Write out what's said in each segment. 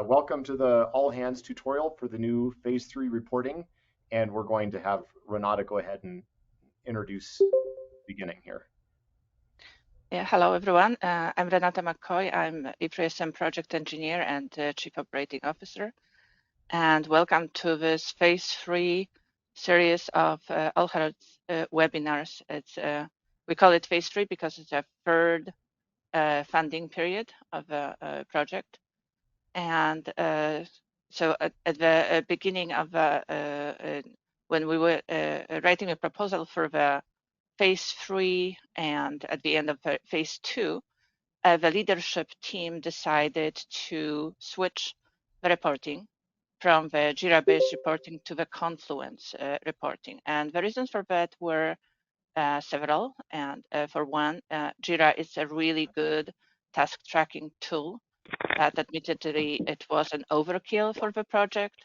Welcome to the all hands tutorial for the new phase 3 reporting. And we're going to have Renata go ahead and introduce the beginning here. Yeah, hello everyone. I'm Renata McCoy. I'm E3SM project engineer and chief operating officer. And welcome to this phase 3 series of All Hands webinars. We call it phase 3 because it's a third funding period of the project. And so at the beginning of when we were writing a proposal for the phase 3 and at the end of phase 2, the leadership team decided to switch the reporting from the Jira-based reporting to the Confluence reporting. And the reasons for that were several. And for one, Jira is a really good task tracking tool. Admittedly, it was an overkill for the project.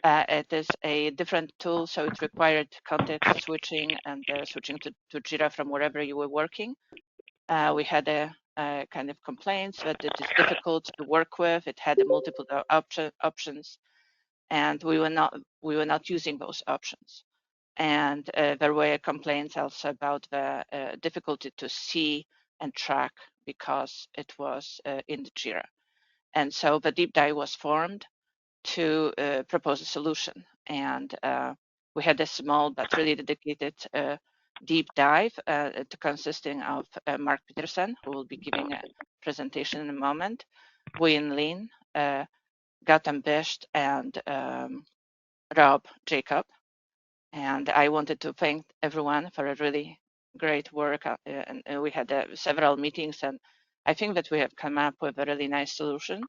It is a different tool, so it required context switching and switching to Jira from wherever you were working. We had a kind of complaints that it is difficult to work with. It had multiple options, and we were not using those options. And there were complaints also about the difficulty to see and track because it was in the Jira. And so the deep dive was formed to propose a solution. And we had a small but really dedicated deep dive consisting of Mark Petersen, who will be giving a presentation in a moment, Wayne Lin, Gautam Bisht, and Rob Jacob. And I wanted to thank everyone for a really great work. And we had several meetings, and I think that we have come up with a really nice solution.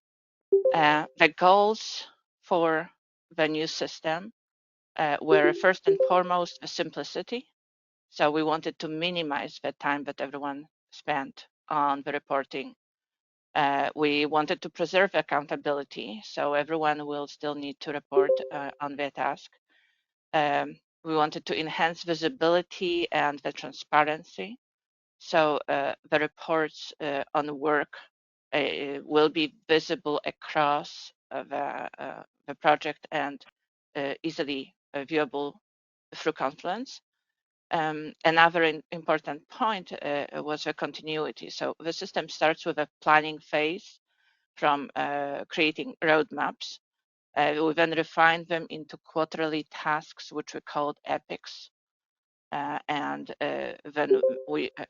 The goals for the new system were first and foremost the simplicity. So we wanted to minimize the time that everyone spent on the reporting. We wanted to preserve accountability, so everyone will still need to report on their task. We wanted to enhance visibility and the transparency. So the reports on work will be visible across the project and easily viewable through Confluence. Another important point was the continuity. So the system starts with a planning phase from creating roadmaps. We then refine them into quarterly tasks, which we called epics. And then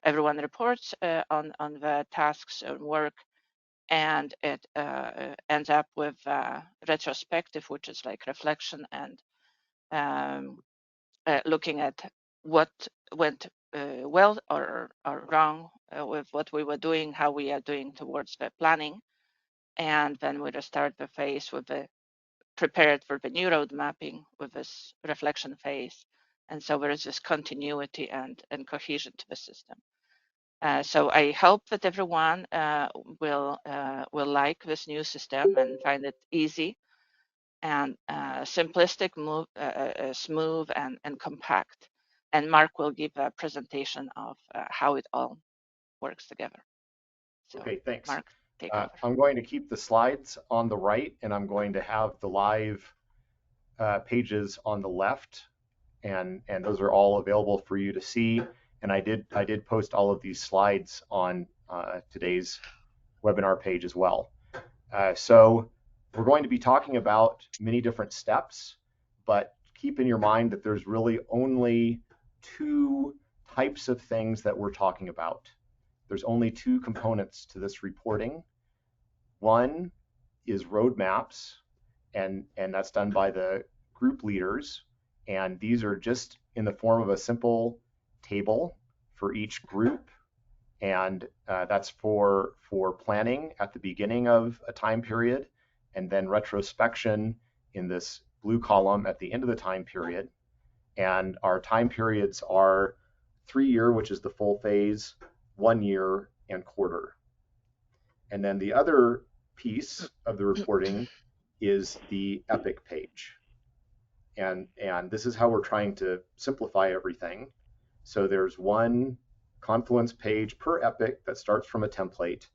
everyone reports on the tasks and work, and it ends up with retrospective, which is like reflection and looking at what went well or wrong with what we were doing, how we are doing towards the planning. And then we restart the phase with the prepared for the new road mapping with this reflection phase. And so there is this continuity and cohesion to the system. So I hope that everyone will like this new system and find it easy and simplistic, smooth and compact. And Mark will give a presentation of how it all works together. So, Okay, thanks. Mark, take over. I'm going to keep the slides on the right, and I'm going to have the live pages on the left, and those are all available for you to see. And I did post all of these slides on today's webinar page as well. So we're going to be talking about many different steps, but keep in your mind that there's really only two types of things that we're talking about. There's only two components to this reporting. One is roadmaps, and that's done by the group leaders. And these are just in the form of a simple table for each group. And that's for planning at the beginning of a time period, and then retrospection in this blue column at the end of the time period. And our time periods are 3 year, which is the full phase, 1 year, and quarter. And then the other piece of the reporting is the epic page. And this is how we're trying to simplify everything. So there's one Confluence page per epic that starts from a template,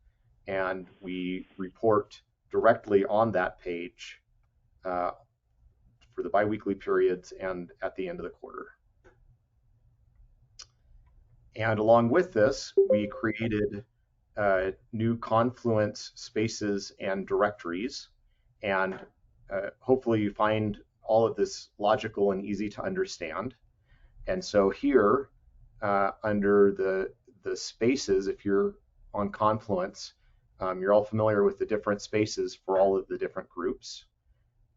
and we report directly on that page for the biweekly periods and at the end of the quarter. And along with this, we created new Confluence spaces and directories. And hopefully you find all of this logical and easy to understand. And so here, under the spaces, if you're on Confluence, you're all familiar with the different spaces for all of the different groups.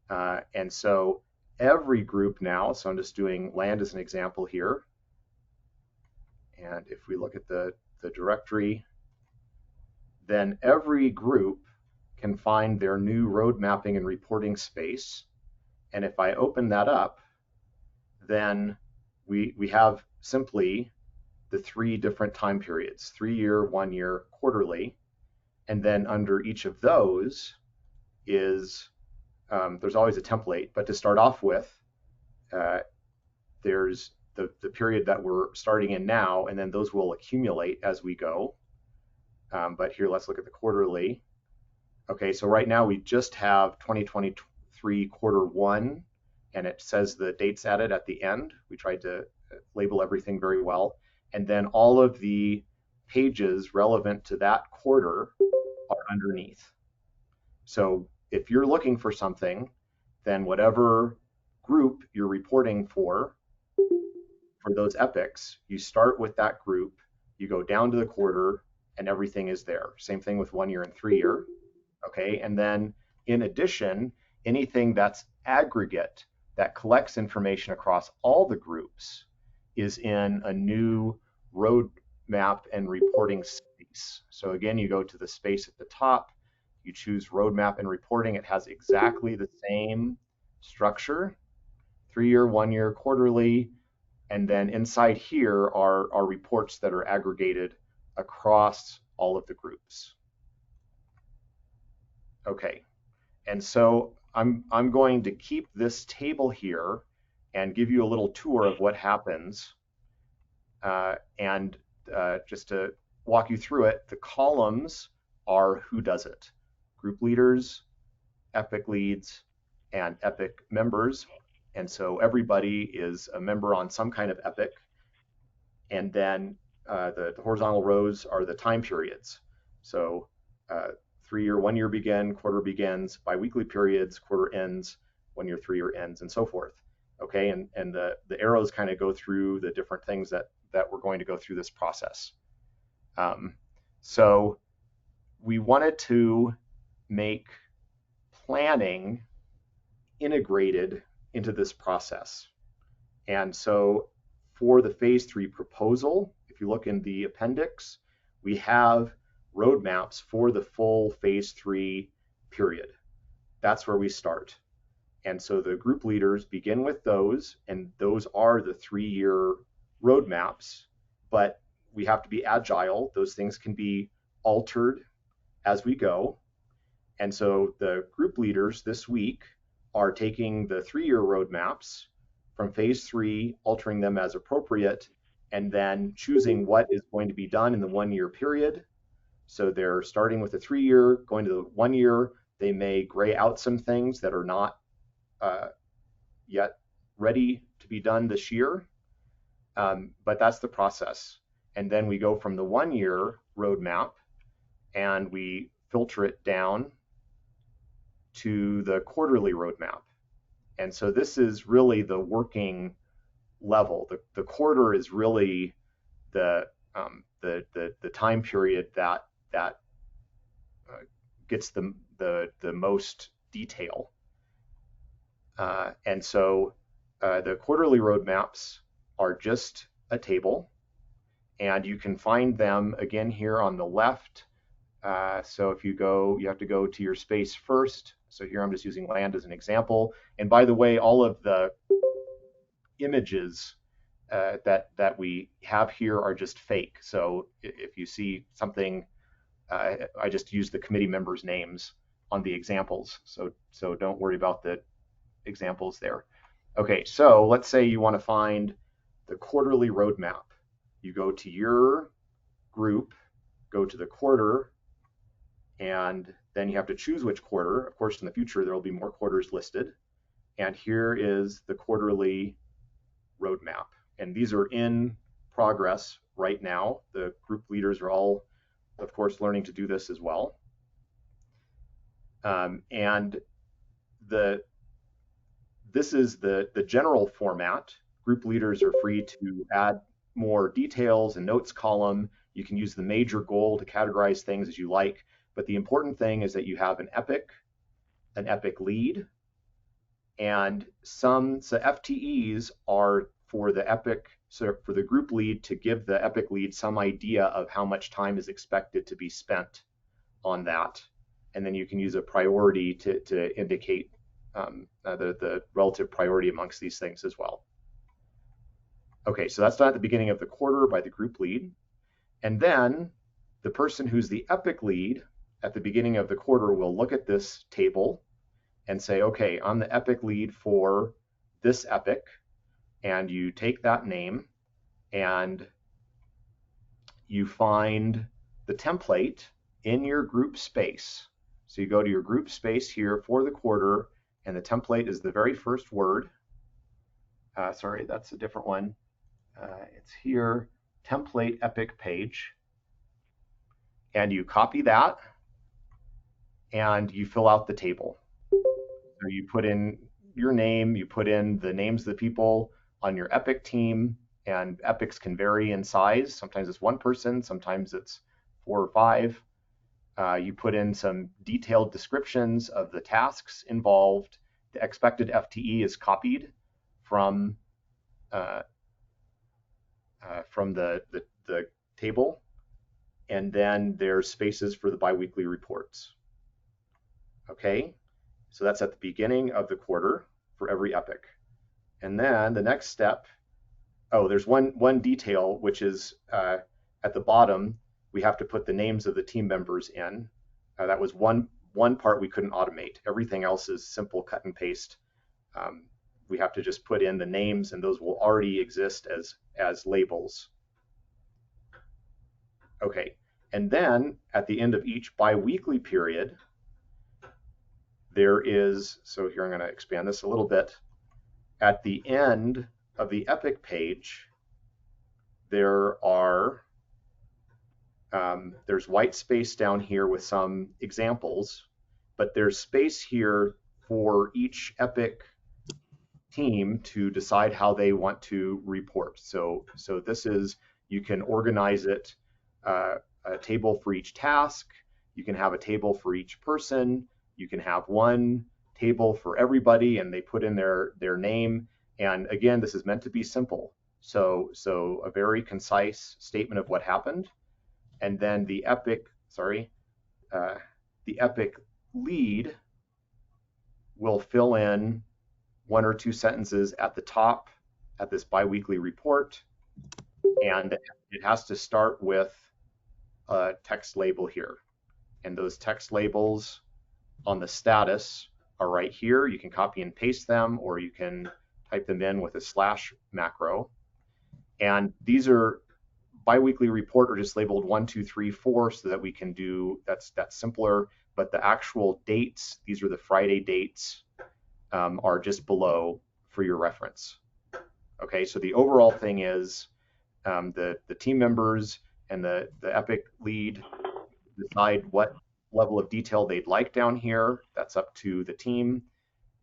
And so every group now, so I'm just doing land as an example here. And if we look at the directory, then every group can find their new road mapping and reporting space. And if I open that up, then we have simply the 3 different time periods, 3-year, 1-year, quarterly. And then under each of those is, there's always a template, but to start off with, there's the period that we're starting in now, and then those will accumulate as we go. But here, let's look at the quarterly. Okay, so right now we just have 2023 quarter 1, and it says the dates added at the end. We tried to label everything very well. And then all of the pages relevant to that quarter are underneath. So if you're looking for something, then whatever group you're reporting for those epochs, you start with that group, you go down to the quarter, and everything is there. Same thing with 1-year and 3-year. Okay, and then in addition, anything that's aggregate that collects information across all the groups is in a new roadmap and reporting space. So again, you go to the space at the top, you choose roadmap and reporting. It has exactly the same structure, 3-year, 1-year, quarterly, and then inside here are reports that are aggregated across all of the groups. Okay, and so I'm going to keep this table here and give you a little tour of what happens. And just to walk you through it, the columns are who does it: group leaders, epic leads, and epic members. And so everybody is a member on some kind of epic. And then the horizontal rows are the time periods. So 3-year, 1-year begin, quarter begins, biweekly periods, quarter ends, 1-year, 3-year ends, and so forth. Okay, and the arrows kind of go through the different things that we're going to go through this process. So we wanted to make planning integrated into this process. And so for the phase 3 proposal, if you look in the appendix, we have roadmaps for the full phase 3 period. That's where we start. And so the group leaders begin with those, and those are the 3-year roadmaps, but we have to be agile. Those things can be altered as we go. And so the group leaders this week are taking the 3-year roadmaps from phase 3, altering them as appropriate, and then choosing what is going to be done in the 1-year period. So they're starting with the 3-year, going to the 1-year. They may gray out some things that are not yet ready to be done this year, but that's the process. And then we go from the 1-year roadmap and we filter it down to the quarterly roadmap. And so this is really the working level. The quarter is really the time period that gets the most detail. And so the quarterly roadmaps are just a table, and you can find them again here on the left. So if you go, you have to go to your space first. So here I'm just using land as an example. And by the way, all of the images that we have here are just fake. So if you see something, I just use the committee members' names on the examples. So don't worry about the examples there. Okay, so let's say you want to find the quarterly roadmap. You go to your group, go to the quarter, and Then you have to choose which quarter. Of course, in the future, there will be more quarters listed. And here is the quarterly roadmap. And these are in progress right now. The group leaders are all, of course, learning to do this as well. And this is the general format. Group leaders are free to add more details and notes column. You can use the major goal to categorize things as you like. But the important thing is that you have an epic lead, and so FTEs are for the epic, so for the group lead to give the epic lead some idea of how much time is expected to be spent on that. And then you can use a priority to indicate the relative priority amongst these things as well. Okay, so that's done at the beginning of the quarter by the group lead. And then the person who's the epic lead at the beginning of the quarter will look at this table and say, okay, I'm the epic lead for this epic. And you take that name and you find the template in your group space. So you go to your group space here for the quarter, and the template is the very first word. Sorry, that's a different one. It's here, template epic page. And you copy that and you fill out the table. So you put in your name, you put in the names of the people on your epic team, and epics can vary in size. Sometimes it's one person, sometimes it's 4 or 5. You put in some detailed descriptions of the tasks involved. The expected FTE is copied from the table, and then there's spaces for the biweekly reports. Okay, so that's at the beginning of the quarter for every epic. And then the next step, there's one detail, which is at the bottom, we have to put the names of the team members in. That was one part we couldn't automate. Everything else is simple cut and paste. We have to just put in the names, and those will already exist as labels. Okay, and then at the end of each biweekly period, there is, so here I'm going to expand this a little bit. At the end of the epic page, there's white space down here with some examples, but there's space here for each epic team to decide how they want to report. So this is, you can organize it, a table for each task. You can have a table for each person. You can have one table for everybody, and they put in their name. And again, this is meant to be simple. So a very concise statement of what happened. And then the epic lead will fill in 1 or 2 sentences at the top at this biweekly report. And it has to start with a text label here. And those text labels on the status are right here. You can copy and paste them, or you can type them in with a slash macro. And these are biweekly report are just labeled 1, 2, 3, 4, so that we can do, that's simpler. But the actual dates, these are the Friday dates, are just below for your reference. Okay, so the overall thing is the team members and the epic lead decide what level of detail they'd like down here. That's up to the team.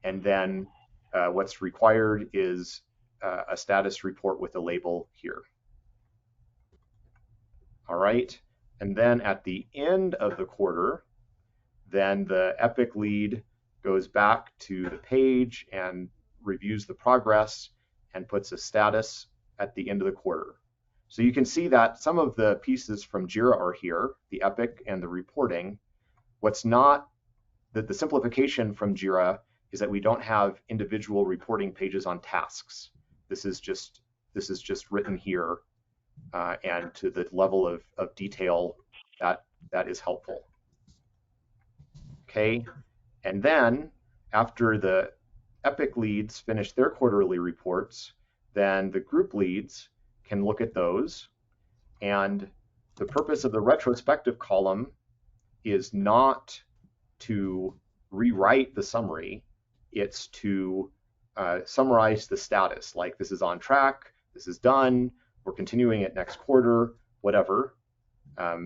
And then what's required is a status report with a label here. All right, and then at the end of the quarter, then the epic lead goes back to the page and reviews the progress and puts a status at the end of the quarter. So you can see that some of the pieces from Jira are here, the epic and the reporting. What's not, the simplification from Jira is that we don't have individual reporting pages on tasks. This is just written here, and to the level of detail that is helpful. Okay, and then after the epic leads finish their quarterly reports, then the group leads can look at those. And the purpose of the retrospective column is not to rewrite the summary. It's to summarize the status, like this is on track, this is done, we're continuing it next quarter, whatever.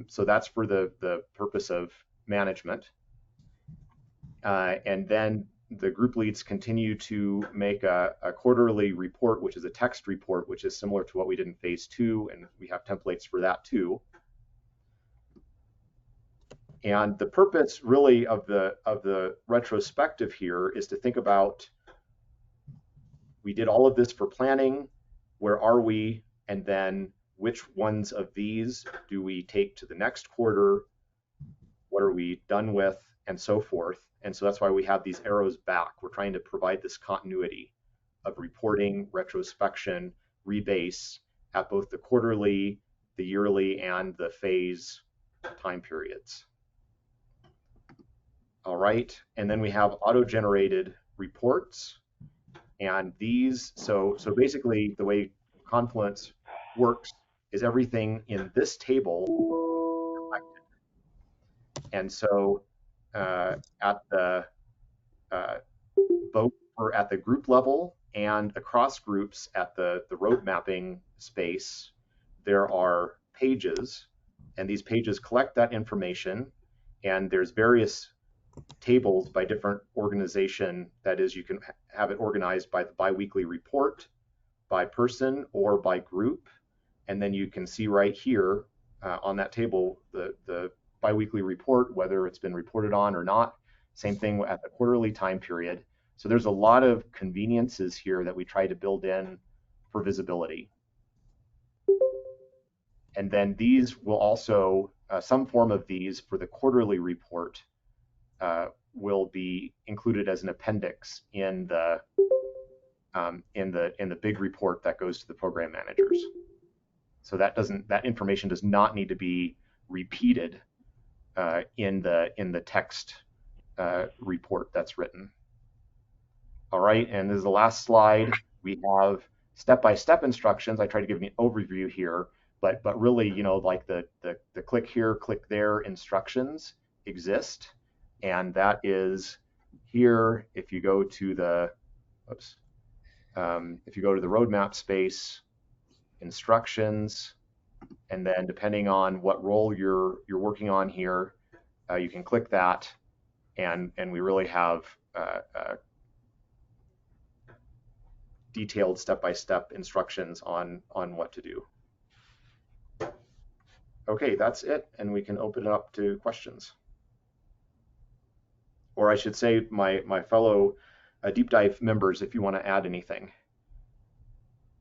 So that's for the purpose of management. And then the group leads continue to make a quarterly report, which is a text report, which is similar to what we did in phase 2, and we have templates for that too. And the purpose really of the retrospective here is to think about, we did all of this for planning, where are we, and then which ones of these do we take to the next quarter, what are we done with, and so forth. And so that's why we have these arrows back. We're trying to provide this continuity of reporting, retrospection, rebase at both the quarterly, the yearly, and the phase time periods. All right, and then we have auto-generated reports. And these, so basically the way Confluence works is everything in this table collected. And so at the both or at the group level and across groups at the road mapping space, there are pages, and these pages collect that information, and there's various tables by different organization. That is, you can have it organized by the biweekly report, by person, or by group. And then you can see right here on that table the biweekly report, whether it's been reported on or not. Same thing at the quarterly time period. So there's a lot of conveniences here that we try to build in for visibility. And then these will also, some form of these for the quarterly report will be included as an appendix in the big report that goes to the program managers. So that information does not need to be repeated in the text report that's written. All right, and this is the last slide. We have step-by-step instructions. I try to give you an overview here, but really, you know, like the click here, click there instructions exist, and that is here. If you go to the, if you go to the roadmap space, instructions, and then depending on what role you're working on here, you can click that, and we really have detailed step-by-step instructions on what to do. Okay, that's it, and we can open it up to questions. Or I should say, my fellow deep dive members, if you want to add anything.